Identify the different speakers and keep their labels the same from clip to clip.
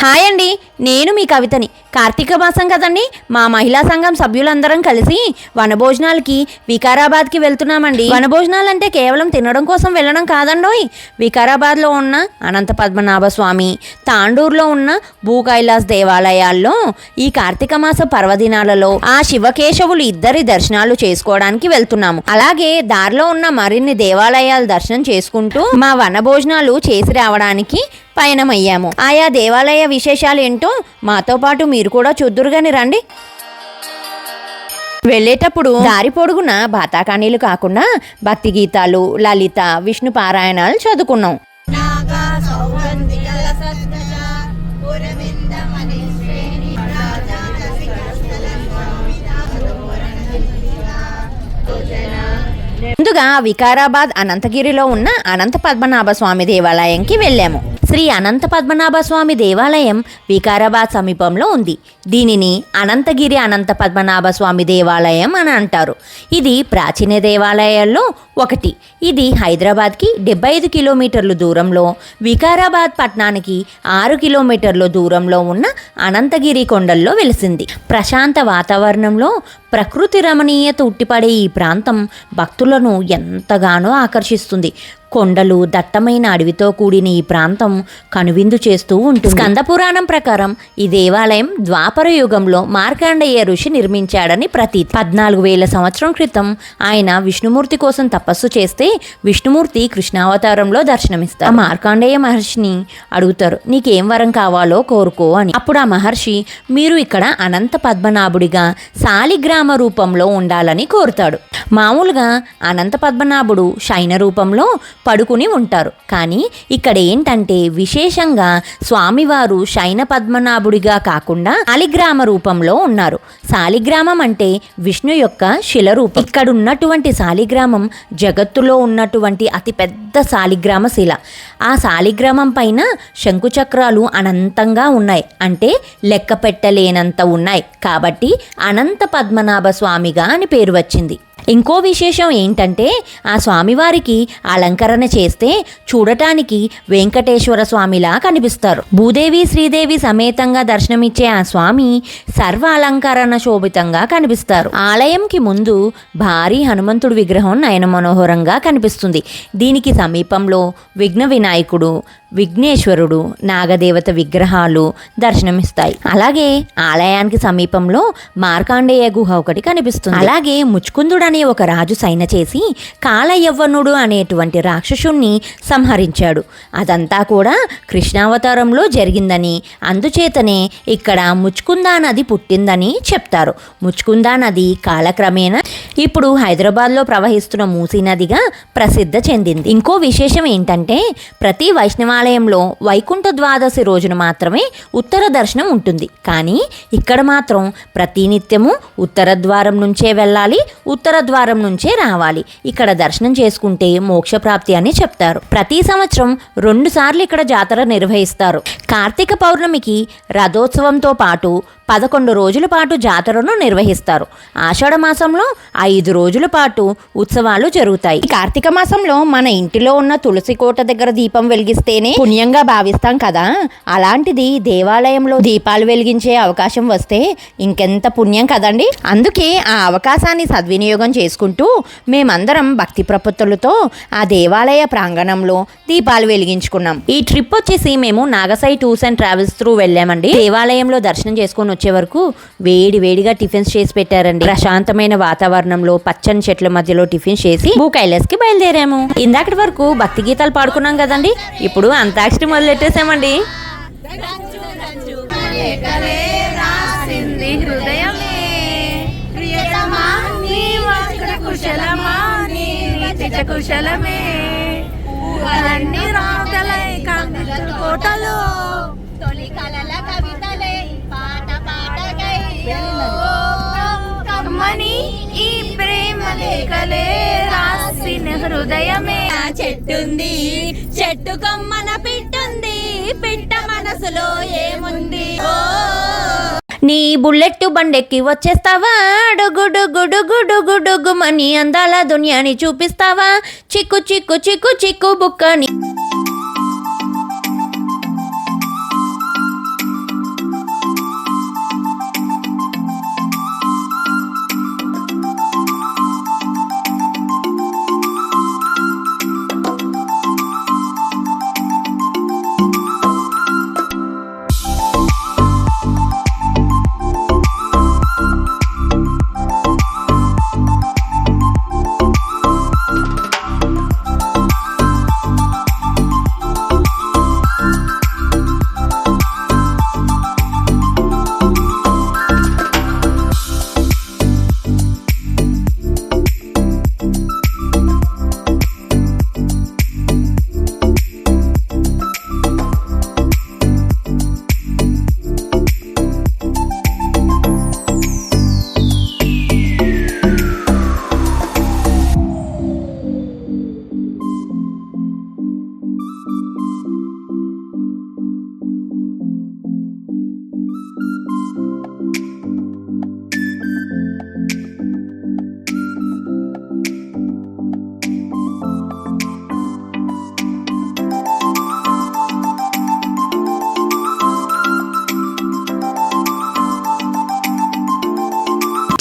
Speaker 1: Hi అండి, నేను మీ కవితని. కార్తీక మాసం కదండి, మా మహిళా సంఘం సభ్యులందరం కలిసి వనభోజనాలకి వికారాబాద్కి వెళ్తున్నామండి. వనభోజనాలు అంటే కేవలం తినడం కోసం వెళ్ళడం కాదండోయ్. వికారాబాద్లో ఉన్న అనంత పద్మనాభ స్వామి, తాండూరులో ఉన్న భూ కైలాస్ దేవాలయాల్లో ఈ కార్తీక మాస పర్వదినాలలో ఆ శివకేశవులు ఇద్దరి దర్శనాలు చేసుకోవడానికి వెళ్తున్నాము. అలాగే దారిలో ఉన్న మరిన్ని దేవాలయాల దర్శనం చేసుకుంటూ మా వనభోజనాలు చేసి రావడానికి పయనమయ్యాము. ఆయా దేవాలయ విశేషాలు ఏంటో మాతో పాటు మీరు కూడా చూద్దురుగాని రండి. వెళ్ళేటప్పుడు దారి పొడుగున బాతాకానీలు కాకుండా భక్తి గీతాలు, లలిత, విష్ణు పారాయణాలు చదువుకున్నాం. ముందుగా వికారాబాద్ అనంతగిరిలో ఉన్న అనంత పద్మనాభ స్వామి దేవాలయంకి వెళ్ళాము. శ్రీ అనంత పద్మనాభ స్వామి దేవాలయం వికారాబాద్ సమీపంలో ఉంది. దీనిని అనంతగిరి అనంత పద్మనాభ స్వామి దేవాలయం అని అంటారు. ఇది ప్రాచీన దేవాలయాల్లో ఒకటి. ఇది హైదరాబాద్కి 75 కిలోమీటర్ల దూరంలో, వికారాబాద్ పట్టణానికి 6 కిలోమీటర్ల దూరంలో ఉన్న అనంతగిరి కొండల్లో వెలిసింది. ప్రశాంత వాతావరణంలో ప్రకృతి రమణీయత ఉట్టిపడే ఈ ప్రాంతం భక్తులను ఎంతగానో ఆకర్షిస్తుంది. కొండలు, దట్టమైన అడవితో కూడిన ఈ ప్రాంతం కనువిందు చేస్తూ ఉంటుంది. స్కంద పురాణం ప్రకారం ఈ దేవాలయం ద్వాపర యుగంలో మార్కండేయ ఋషి నిర్మించాడని ప్రతీతి. 14,000 సంవత్సరం క్రితం ఆయన విష్ణుమూర్తి కోసం తపస్సు చేస్తే విష్ణుమూర్తి కృష్ణావతారంలో దర్శనమిస్తారు. ఆ మార్కండేయ మహర్షిని అడుగుతారు, నీకేం వరం కావాలో కోరుకో అని. అప్పుడు ఆ మహర్షి, మీరు ఇక్కడ అనంత పద్మనాభుడిగా శాలిగ్రామ రూపంలో ఉండాలని కోరుతాడు. మామూలుగా అనంత పద్మనాభుడు శయన రూపంలో పడుకుని ఉంటారు. కానీ ఇక్కడ ఏంటంటే విశేషంగా స్వామివారు శయన పద్మనాభుడిగా కాకుండా శాలిగ్రామ రూపంలో ఉన్నారు. శాలిగ్రామం అంటే విష్ణు యొక్క శిలరూపం. ఇక్కడ ఉన్నటువంటి శాలిగ్రామం జగత్తులో ఉన్నటువంటి అతిపెద్ద శాలిగ్రామ శిల. ఆ శాలిగ్రామం పైన శంకుచక్రాలు అనంతంగా ఉన్నాయి, అంటే లెక్క పెట్టలేనంత ఉన్నాయి. కాబట్టి అనంత పద్మనాభ స్వామిగా అని పేరు వచ్చింది. ఇంకో విశేషం ఏంటంటే ఆ స్వామివారికి అలంకరణ చేస్తే చూడటానికి వెంకటేశ్వర స్వామిలా కనిపిస్తారు. భూదేవి శ్రీదేవి సమేతంగా దర్శనమిచ్చే ఆ స్వామి సర్వ అలంకరణ శోభితంగా కనిపిస్తారు. ఆలయంకి ముందు భారీ హనుమంతుడి విగ్రహం నయన మనోహరంగా కనిపిస్తుంది. దీనికి సమీపంలో విఘ్న వినాయకుడు, విఘ్నేశ్వరుడు, నాగదేవత విగ్రహాలు దర్శనమిస్తాయి. అలాగే ఆలయానికి సమీపంలో మార్కండేయ గుహ ఒకటి కనిపిస్తుంది. అలాగే ముచ్చుకుందుడు అనే ఒక రాజు సైన చేసి కాలయవ్వనుడు అనేటువంటి రాక్షసుణ్ణి సంహరించాడు. అదంతా కూడా కృష్ణావతారంలో జరిగిందని, అందుచేతనే ఇక్కడ ముచ్చుకుందా నది పుట్టిందని చెప్తారు. ముచ్చుకుందా నది కాలక్రమేణా ఇప్పుడు హైదరాబాద్లో ప్రవహిస్తున్న మూసీ నదిగా ప్రసిద్ధి చెందింది. ఇంకో విశేషం ఏంటంటే ప్రతి వైష్ణవాలయంలో వైకుంఠ ద్వాదశి రోజున మాత్రమే ఉత్తర దర్శనం ఉంటుంది. కానీ ఇక్కడ మాత్రం ప్రతినిత్యము ఉత్తర ద్వారం నుంచే వెళ్ళాలి, ఉత్తర ద్వారం నుంచే రావాలి. ఇక్కడ దర్శనం చేసుకుంటే మోక్షప్రాప్తి అని చెప్తారు. ప్రతి సంవత్సరం 2 సార్లు ఇక్కడ జాతర నిర్వహిస్తారు. కార్తీక పౌర్ణమికి రథోత్సవంతో పాటు 11 రోజుల పాటు జాతరను నిర్వహిస్తారు. ఆషాఢ మాసంలో 5 రోజుల పాటు ఉత్సవాలు జరుగుతాయి. కార్తీక మాసంలో మన ఇంటిలో ఉన్న తులసి కోట దగ్గర దీపం వెలిగిస్తేనే పుణ్యంగా భావిస్తాం కదా. అలాంటిది దేవాలయంలో దీపాలు వెలిగించే అవకాశం వస్తే ఇంకెంత పుణ్యం కదండి. అందుకే ఆ అవకాశాన్ని సద్వినియోగం చేసుకుంటూ మేమందరం భక్తి ప్రపత్తులతో ఆ దేవాలయ ప్రాంగణంలో దీపాలు వెలిగించుకున్నాం. ఈ ట్రిప్ వచ్చేసి మేము Nagasai tours and travels through వెళ్ళామండి. దేవాలయంలో దర్శనం చేసుకుని వచ్చే వరకు వేడిగా టిఫిన్స్ చేసి పెట్టారండి. ప్రశాంతమైన వాతావరణంలో పచ్చని చెట్ల మధ్యలో టిఫిన్ చేసి భూ కైలాస్కి బయలుదేరాము. ఇందాకటి వరకు భక్తి గీతాలు పాడుకున్నాం కదండి, ఇప్పుడు అంతాక్షరి మొదలెట్టేసామండి.
Speaker 2: ఈ ప్రేమ లేఖలే రాసిన హృదయమే. చెట్టుంది, చెట్టు కొమ్మన పిట్టుంది, పిట్ట మనసులో ఏముంది.
Speaker 1: నీ బుల్లెట్ బండెక్కి వచ్చేస్తావా, డుగుడుగుడుగుడుగుడుగుమని అందాల దునియాని చూపిస్తావా, చిక్కు చిక్కు చిక్కు చిక్కు బుక్కని.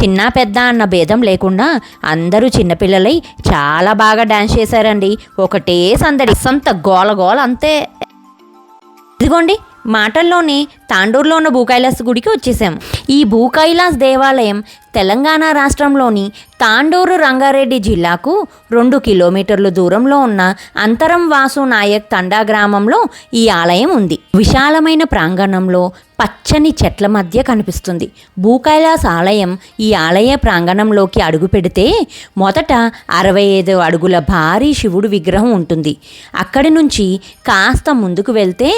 Speaker 1: చిన్న పెద్ద అన్న భేదం లేకుండా అందరూ చిన్నపిల్లలై చాలా బాగా డాన్స్ చేశారండి. ఒకటే సందడి, సొంత గోల గోల అంతే. ఇదిగోండి మాటల్లోనే తాండూరులో ఉన్న భూకైలాస్ గుడికి వచ్చేసాం. ఈ భూకైలాస్ దేవాలయం తెలంగాణ రాష్ట్రంలోని తాండూరు రంగారెడ్డి జిల్లాకు 2 కిలోమీటర్ల దూరంలో ఉన్న అంతరం వాసు నాయక్ తండా గ్రామంలో ఈ ఆలయం ఉంది. విశాలమైన ప్రాంగణంలో పచ్చని చెట్ల మధ్య కనిపిస్తుంది. భూకైలాస్ ఆలయం ఈ ఆలయ ప్రాంగణంలోకి అడుగు పెడితే మొదట 65 అడుగుల భారీ శివుడు విగ్రహం ఉంటుంది. అక్కడి నుంచి కాస్త ముందుకు వెళ్తే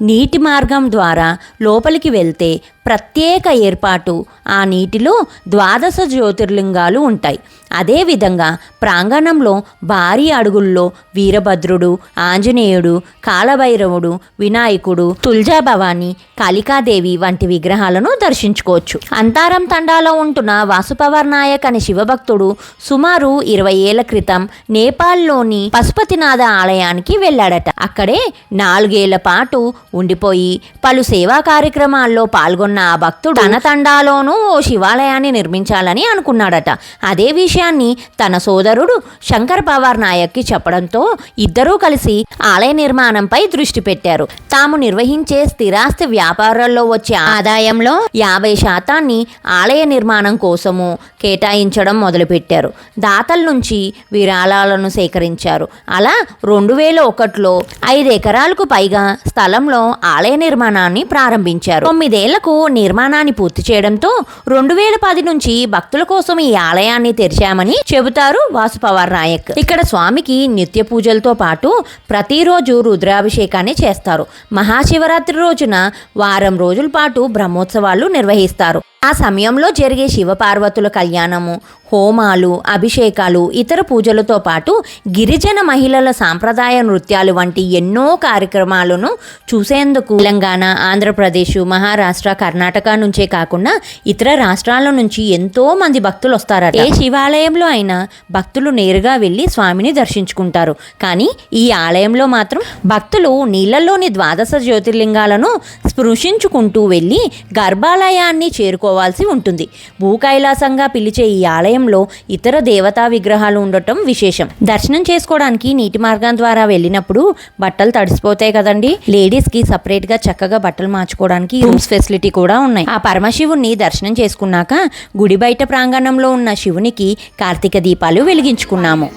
Speaker 1: నీటి మార్గం ద్వారా లోపలికి వెళ్తే ప్రత్యేక ఏర్పాటు, ఆ నీటిలో 12 జ్యోతిర్లింగాలు ఉంటాయి. అదేవిధంగా ప్రాంగణంలో భారీ అడుగుల్లో వీరభద్రుడు, ఆంజనేయుడు, కాలభైరవుడు, వినాయకుడు, తుల్జా భవాని, కాళికాదేవి వంటి విగ్రహాలను దర్శించుకోవచ్చు. అంతారం తండాలో ఉంటున్న వాసుపవర్ నాయక్ అనే శివభక్తుడు సుమారు 20 ఏళ్ల క్రితం నేపాల్లోని పశుపతినాథ ఆలయానికి వెళ్ళాడట. అక్కడే 4 ఏళ్ల పాటు ఉండిపోయి పలు సేవా కార్యక్రమాల్లో పాల్గొన్న ఆ భక్తుడు తన తండాలోనూ ఓ శివాలయాన్ని నిర్మించాలని అనుకున్నాడట. అదే విషయాన్ని తన సోదరుడు శంకర్ పవార్ నాయక్కి చెప్పడంతో ఇద్దరూ కలిసి ఆలయ నిర్మాణంపై దృష్టి పెట్టారు. తాము నిర్వహించే స్థిరాస్తి వ్యాపారాల్లో వచ్చే ఆదాయంలో 50% ఆలయ నిర్మాణం కోసము కేటాయించడం మొదలుపెట్టారు. దాతల నుంచి విరాళాలను సేకరించారు. అలా 2001లో 5 ఎకరాలకు పైగా స్థలంలో ఆలయ నిర్మాణాన్ని ప్రారంభించారు. 9 ఏళ్లకు నిర్మాణాన్ని పూర్తి చేయడంతో 2010 నుంచి భక్తుల కోసం ఈ ఆలయాన్ని తెరిచామని చెబుతారు వాసుపవర్ నాయక్. ఇక్కడ స్వామికి నిత్య పూజలతో పాటు ప్రతిరోజు రుద్రాభిషేకాన్ని చేస్తారు. మహాశివరాత్రి రోజున వారం రోజుల పాటు బ్రహ్మోత్సవాలు నిర్వహిస్తారు. ఆ సమయంలో జరిగే శివపార్వతుల కళ్యాణము, హోమాలు, అభిషేకాలు, ఇతర పూజలతో పాటు గిరిజన మహిళల సాంప్రదాయ నృత్యాలు వంటి ఎన్నో కార్యక్రమాలను చూసేందుకు తెలంగాణ, ఆంధ్రప్రదేశ్, మహారాష్ట్ర, కర్ణాటక నుంచే కాకుండా ఇతర రాష్ట్రాల నుంచి ఎంతో మంది భక్తులు వస్తారట. ఏ శివాలయంలో అయినా భక్తులు నేరుగా వెళ్ళి స్వామిని దర్శించుకుంటారు. కానీ ఈ ఆలయంలో మాత్రం భక్తులు నీళ్లలోని 12 జ్యోతిర్లింగాలను స్పృశించుకుంటూ వెళ్ళి గర్భాలయాన్ని చేరుకోవాల్సి ఉంటుంది. భూకైలాసంగా పిలిచే ఈ ఆలయంలో ఇతర దేవతా విగ్రహాలు ఉండటం విశేషం. దర్శనం చేసుకోవడానికి నీటి మార్గం ద్వారా వెళ్ళినప్పుడు బట్టలు తడిసిపోతాయి కదండి. లేడీస్ కి సపరేట్ గా చక్కగా బట్టలు మార్చుకోవడానికి రూమ్స్ ఫెసిలిటీ కూడా ఉన్నాయి. ఆ పరమశివుణ్ణి దర్శనం చేసుకున్నాక గుడి బయట ప్రాంగణంలో ఉన్న శివునికి కార్తీక దీపాలు వెలిగించుకున్నాము.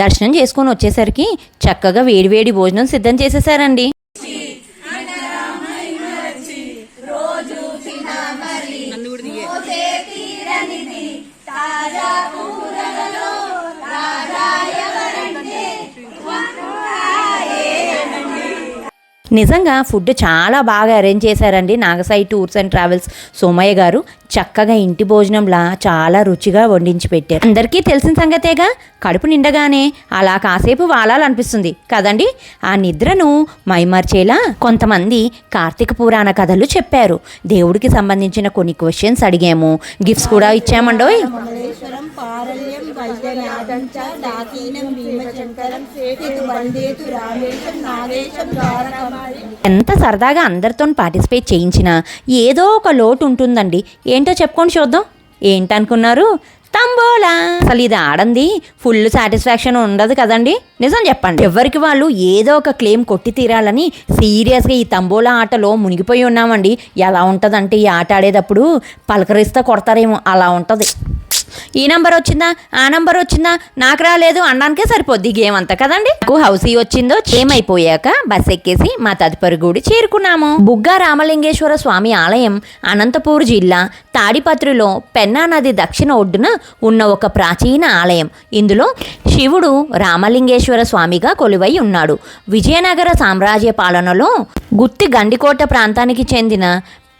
Speaker 1: దర్శనం చేసుకొని వచ్చేసరికి చక్కగా వేడివేడి భోజనం సిద్ధం చేసేసారండి. నిజంగా ఫుడ్ చాలా బాగా అరేంజ్ చేశారండి Nagasai tours and travels Somayya గారు. చక్కగా ఇంటి భోజనంలా చాలా రుచిగా వండించి పెట్టారు. అందరికీ తెలిసిన సంగతేగా, కడుపు నిండగానే అలా కాసేపు వాలాలనిపిస్తుంది కదండి. ఆ నిద్రను మైమర్చేలా కొంతమంది కార్తీక పురాణ కథలు చెప్పారు. దేవుడికి సంబంధించిన కొన్ని క్వశ్చన్స్ అడిగాము, గిఫ్ట్స్ కూడా ఇచ్చామండోయ్. ఎంత సరదాగా అందరితో పార్టిసిపేట్ చేయించినా ఏదో ఒక లోటు ఉంటుందండి. ఏంటో చెప్పుకొని చూద్దాం. ఏంటనుకున్నారు? తంబోలా. అసలు ఇది ఆడంది ఫుల్ సాటిస్ఫాక్షన్ ఉండదు కదండి. నిజం చెప్పండి, ఎవరికి వాళ్ళు ఏదో ఒక క్లెయిమ్ కొట్టి తీరాలని సీరియస్గా ఈ తంబోలా ఆటలో మునిగిపోయి ఉన్నామండి. ఎలా ఉంటుందంటే ఈ ఆట ఆడేటప్పుడు పలకరిస్తే కొడతారేమో అలా ఉంటుంది. ఈ నంబర్ వచ్చిందా, ఆ నంబర్ వచ్చిందా, నాకు రాలేదు అనడానికే సరిపోద్ది గేమ్ అంతా కదండి. నాకు హౌసీ వచ్చిందో చేమైపోయాక బస్ ఎక్కేసి మా తదుపరి గుడి చేరుకున్నాము. బుగ్గా రామలింగేశ్వర స్వామి ఆలయం అనంతపూర్ జిల్లా తాడిపత్రిలో పెన్నా నది దక్షిణ ఒడ్డున ఉన్న ఒక ప్రాచీన ఆలయం. ఇందులో శివుడు రామలింగేశ్వర స్వామిగా కొలువై ఉన్నాడు. విజయనగర సామ్రాజ్య పాలనలో గుత్తి గండికోట ప్రాంతానికి చెందిన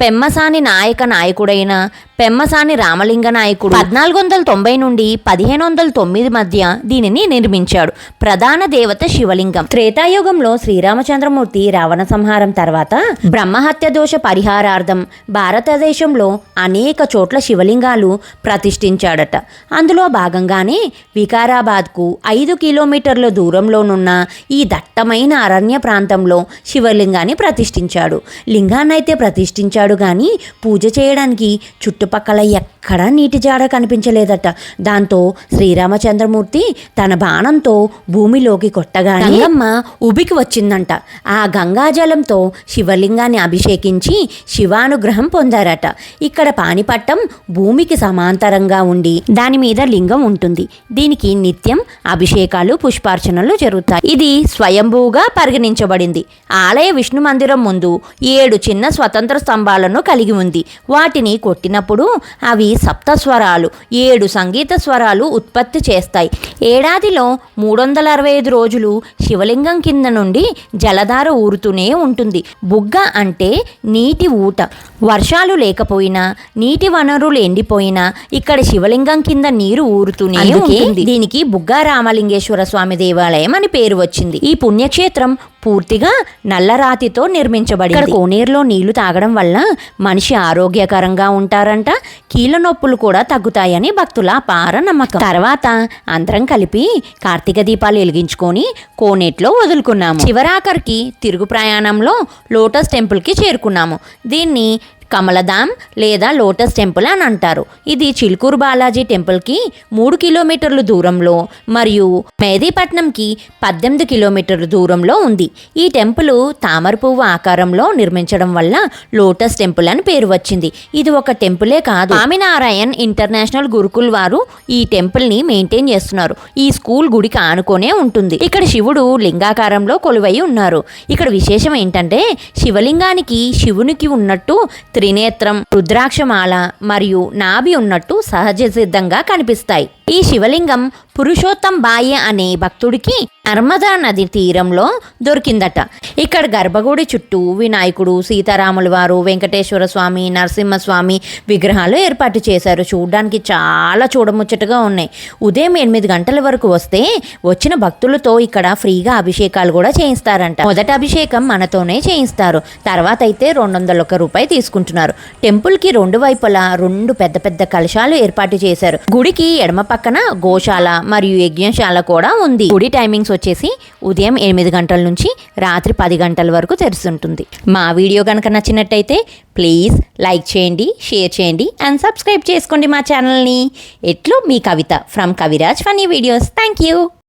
Speaker 1: పెమ్మసాని నాయకుడైన పెమ్మసాని రామలింగ నాయకుడు 1490 నుండి 1509 మధ్య దీనిని నిర్మించాడు. ప్రధాన దేవత శివలింగం. త్రేతాయుగంలో శ్రీరామచంద్రమూర్తి రావణ సంహారం తర్వాత బ్రహ్మహత్య దోష పరిహారార్థం భారతదేశంలో అనేక చోట్ల శివలింగాలు ప్రతిష్ఠించాడట. అందులో భాగంగానే వికారాబాద్కు 5 కిలోమీటర్ల దూరంలోనున్న ఈ దట్టమైన అరణ్య ప్రాంతంలో శివలింగాన్ని ప్రతిష్ఠించాడు. లింగాన్నైతే ప్రతిష్ఠించాడు కానీ పూజ చేయడానికి చుట్టుపక్కల ఎక్కడా నీటి జాడ కనిపించలేదట. దాంతో శ్రీరామచంద్రమూర్తి తన బాణంతో భూమిలోకి కొట్టగానే గంగమ్మ ఉబికి వచ్చిందంట. ఆ గంగాజలంతో శివలింగాన్ని అభిషేకించి శివానుగ్రహం పొందారట. ఇక్కడ పానిపట్టం భూమికి సమాంతరంగా ఉండి దాని మీద లింగం ఉంటుంది. దీనికి నిత్యం అభిషేకాలు పుష్పార్చనలు జరుగుతాయి. ఇది స్వయంభూగా పరిగణించబడింది. ఆలయ విష్ణు మందిరం ముందు 7 చిన్న స్వతంత్ర స్తంభాలను కలిగి ఉంది. వాటిని కొట్టినప్పుడు అవి సప్తస్వరాలు 7 సంగీత స్వరాలు ఉత్పత్తి చేస్తాయి. ఏడాదిలో 365 రోజులు శివలింగం కింద నుండి జలధార ఊరుతూనే ఉంటుంది. బుగ్గ అంటే నీటి ఊట. వర్షాలు లేకపోయినా నీటి వనరులు ఎండిపోయినా ఇక్కడ శివలింగం కింద నీరు ఊరుతూనే ఉంటుంది. దీనికి బుగ్గా రామలింగేశ్వర స్వామి దేవాలయం అని పేరు వచ్చింది. ఈ పుణ్యక్షేత్రం పూర్తిగా నల్లరాతితో నిర్మించబడింది. ఇక్కడ కోనేరులో నీళ్లు తాగడం వల్ల మనిషి ఆరోగ్యకరంగా ఉంటారంట. కీళ్ళ నొప్పులు కూడా తగ్గుతాయని భక్తుల అపార నమ్మకం. తర్వాత అందరం కలిపి కార్తీక దీపాలు వెలిగించుకొని కోనేట్లో వదులుకున్నాము. చివరాఖరికి తిరుగు ప్రయాణంలో లోటస్ టెంపుల్కి చేరుకున్నాము. దీన్ని కమలధామ్ లేదా లోటస్ టెంపుల్ అని అంటారు. ఇది చిలుకూరు బాలాజీ టెంపుల్కి 3 కిలోమీటర్ల దూరంలో మరియు మెహదీపట్నంకి 18 కిలోమీటర్ల దూరంలో ఉంది. ఈ టెంపుల్ తామర పువ్వు ఆకారంలో నిర్మించడం వల్ల లోటస్ టెంపుల్ అని పేరు వచ్చింది. ఇది ఒక టెంపులే కాదు, స్వామినారాయణ్ ఇంటర్నేషనల్ గురుకుల్ వారు ఈ టెంపుల్ని మెయింటైన్ చేస్తున్నారు. ఈ స్కూల్ గుడికి ఆనుకొనే ఉంటుంది. ఇక్కడ శివుడు లింగాకారంలో కొలువై ఉన్నారు. ఇక్కడ విశేషం ఏంటంటే శివలింగానికి శివునికి ఉన్నట్టు త్రినేత్రం, రుద్రాక్షమాల మరియు నాభి ఉన్నట్టు సహజ సిద్ధంగా కనిపిస్తాయి. ఈ శివలింగం పురుషోత్తం బాయ్య అనే భక్తుడికి నర్మదా నది తీరంలో దొరికిందట. ఇక్కడ గర్భగుడి చుట్టూ వినాయకుడు, సీతారాముల వారు, వెంకటేశ్వర స్వామి, నరసింహస్వామి విగ్రహాలు ఏర్పాటు చేశారు. చూడడానికి చాలా చూడముచ్చటగా ఉన్నాయి. ఉదయం 8 గంటల వరకు వస్తే వచ్చిన భక్తులతో ఇక్కడ ఫ్రీగా అభిషేకాలు కూడా చేయిస్తారంట. మొదటి అభిషేకం మనతోనే చేయిస్తారు. తర్వాత అయితే 201 రూపాయి తీసుకుంటున్నారు. టెంపుల్కి 2 వైపులా 2 పెద్ద పెద్ద కలశాలు ఏర్పాటు చేశారు. గుడికి ఎడమ పక్కన గోశాల మరియు యజ్ఞశాల కూడా ఉంది. గుడి టైమింగ్స్ వచ్చేసి ఉదయం 8 గంటల నుంచి రాత్రి 10 గంటల వరకు తెరుస్తుంటుంది. మా వీడియో కనుక నచ్చినట్టయితే ప్లీజ్ లైక్ చేయండి, షేర్ చేయండి అండ్ సబ్స్క్రైబ్ చేసుకోండి మా ఛానల్ని. ఎట్లు మీ Kavitha from Kaviraj funny videos. Thank you.